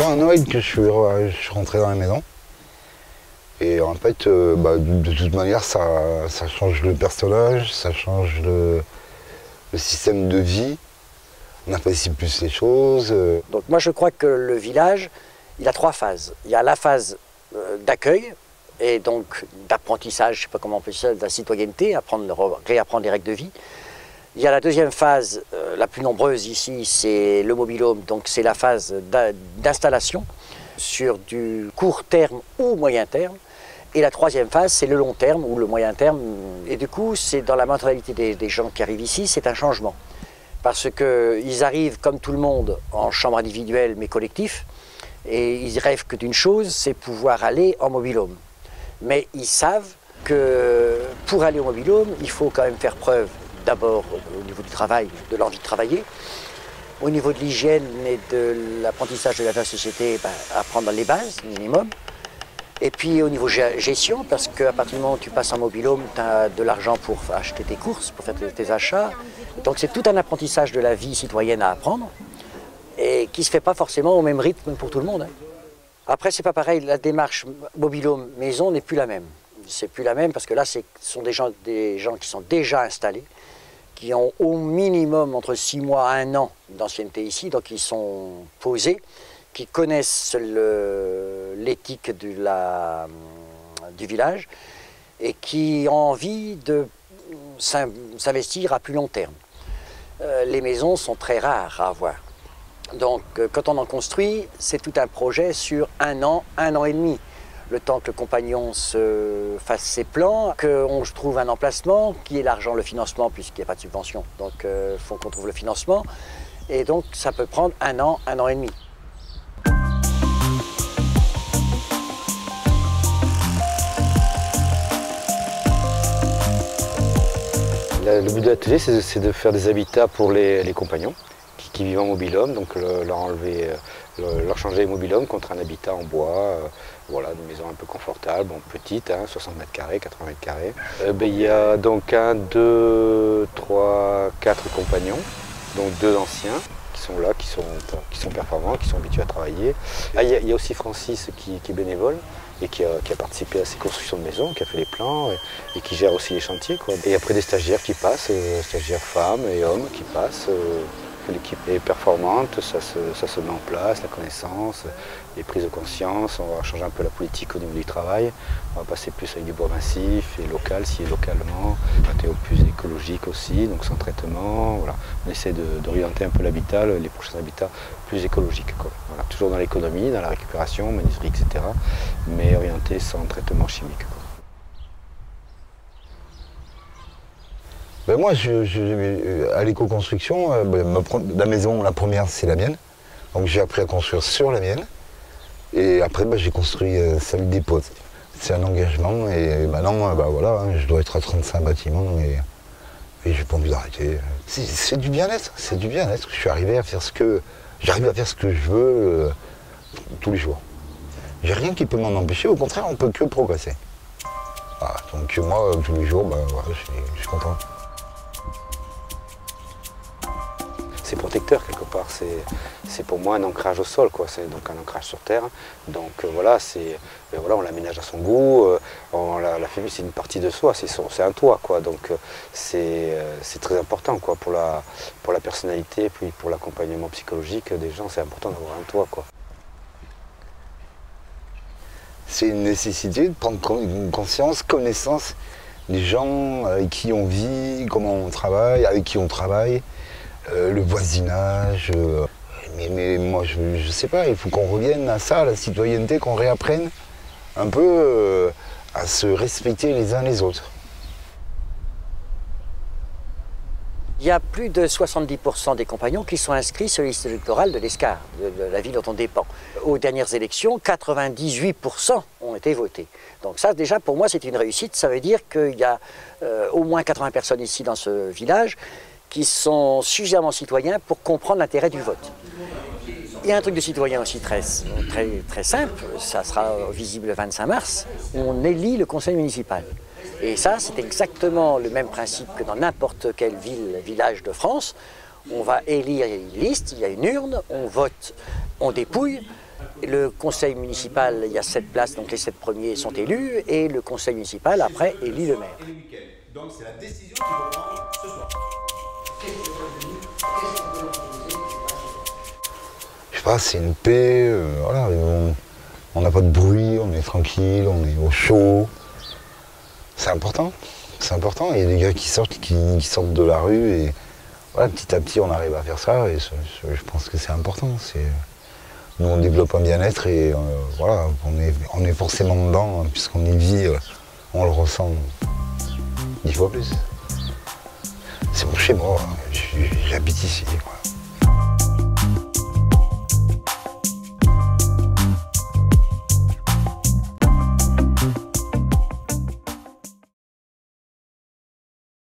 faire un Noël que je suis rentré dans la maison. Et en fait, de toute manière, ça change le personnage, ça change le système de vie. On apprécie plus les choses. Donc moi je crois que le village, il a 3 phases. Il y a la phase d'accueil et donc d'apprentissage, je ne sais pas comment on peut dire ça, de la citoyenneté, réapprendre les règles de vie. Il y a la deuxième phase, la plus nombreuse ici, c'est le mobil-home, donc c'est la phase d'installation sur du court terme ou moyen terme. Et la troisième phase, c'est le long terme ou le moyen terme. Et du coup, c'est dans la mentalité des gens qui arrivent ici, c'est un changement. Parce qu'ils arrivent, comme tout le monde, en chambre individuelle mais collectif, et ils rêvent que d'une chose, c'est pouvoir aller en mobil-home. Mais ils savent que pour aller au mobil-home, il faut quand même faire preuve, d'abord au niveau du travail, de l'envie de travailler, au niveau de l'hygiène et de l'apprentissage de la société, apprendre les bases, minimum. Et puis au niveau gestion, parce qu'à partir du moment où tu passes en mobil-home, tu as de l'argent pour acheter tes courses, pour faire tes achats. Donc c'est tout un apprentissage de la vie citoyenne à apprendre et qui ne se fait pas forcément au même rythme pour tout le monde. Après, c'est pas pareil, la démarche mobil-home maison n'est plus la même. C'est plus la même parce que là, ce sont des gens qui sont déjà installés, qui ont au minimum entre 6 mois à 1 an d'ancienneté ici, donc ils sont posés, qui connaissent l'éthique du village et qui ont envie de s'investir à plus long terme. Les maisons sont très rares à avoir. Donc quand on en construit, c'est tout un projet sur 1 an et demi. Le temps que le compagnon se fasse ses plans, qu'on trouve un emplacement, qui est l'argent, le financement, puisqu'il n'y a pas de subvention. Donc il faut qu'on trouve le financement. Et donc ça peut prendre 1 an et demi. Le but de l'atelier, c'est de faire des habitats pour les compagnons qui vivent en mobil-home, donc leur changer les mobil-home contre un habitat en bois, voilà, une maison un peu confortable, bon, petite, 60 mètres carrés, 80 mètres carrés. Il y a donc 1, 2, 3, 4 compagnons, donc 2 anciens qui sont là, qui sont performants, qui sont habitués à travailler. Il y a aussi Francis qui est bénévole et qui a participé à ces constructions de maisons, qui a fait les plans et qui gère aussi les chantiers, quoi. Et après des stagiaires qui passent, stagiaires femmes et hommes qui passent. L'équipe est performante, ça se met en place, la connaissance, les prises de conscience, on va changer un peu la politique au niveau du travail, on va passer plus avec du bois massif et local, si localement, au plus écologique aussi, donc sans traitement, voilà. On essaie d'orienter un peu l'habitat, les prochains habitats plus écologiques, quoi. Voilà. Toujours dans l'économie, dans la récupération, menuiserie, etc., mais orienté sans traitement chimique, quoi. Ben moi, à l'éco-construction, la maison, la première, c'est la mienne. Donc j'ai appris à construire sur la mienne. Et après, j'ai construit celle des potes. C'est un engagement. Et maintenant, voilà, je dois être à 35 bâtiments. Et j'ai pas envie d'arrêter. C'est du bien-être. C'est du bien-être. J'arrive à faire ce que je veux tous les jours. J'ai rien qui peut m'en empêcher. Au contraire, on peut que progresser. Voilà, donc moi, tous les jours, voilà, je suis content. C'est protecteur quelque part, c'est pour moi un ancrage au sol, quoi. C'est donc un ancrage sur terre. Donc voilà, on l'aménage à son goût, la famille c'est une partie de soi, c'est un toit, quoi. Donc c'est très important, quoi, pour la personnalité, puis pour l'accompagnement psychologique des gens, c'est important d'avoir un toit, quoi. C'est une nécessité de prendre conscience, connaissance des gens avec qui on vit, comment on travaille, avec qui on travaille. Le voisinage, mais moi je sais pas, il faut qu'on revienne à ça, à la citoyenneté, qu'on réapprenne un peu à se respecter les uns les autres. Il y a plus de 70% des compagnons qui sont inscrits sur la liste électorale de l'Escar, de la ville dont on dépend. Aux dernières élections, 98% ont été votés. Donc ça, déjà, pour moi, c'est une réussite. Ça veut dire qu'il y a au moins 80 personnes ici dans ce village qui sont suffisamment citoyens pour comprendre l'intérêt du vote. Il y a un truc de citoyen aussi très simple, ça sera visible le 25 mars, on élit le conseil municipal. Et ça, c'est exactement le même principe que dans n'importe quelle village de France. On va élire une liste, il y a une urne, on vote, on dépouille, Le conseil municipal, il y a 7 places, donc les 7 premiers sont élus, et le conseil municipal, après, élit le maire. Donc c'est la décision qu'il faut prendre ce soir. Je sais pas, c'est une paix, voilà, on n'a pas de bruit, on est tranquille, on est au chaud. C'est important, il y a des gars qui sortent de la rue et voilà, petit à petit on arrive à faire ça et je pense que c'est important. Nous on développe un bien-être et voilà, on est forcément dedans, hein, puisqu'on y vit, on le ressent 10 fois plus. C'est mon chez moi, j'habite ici. Quoi.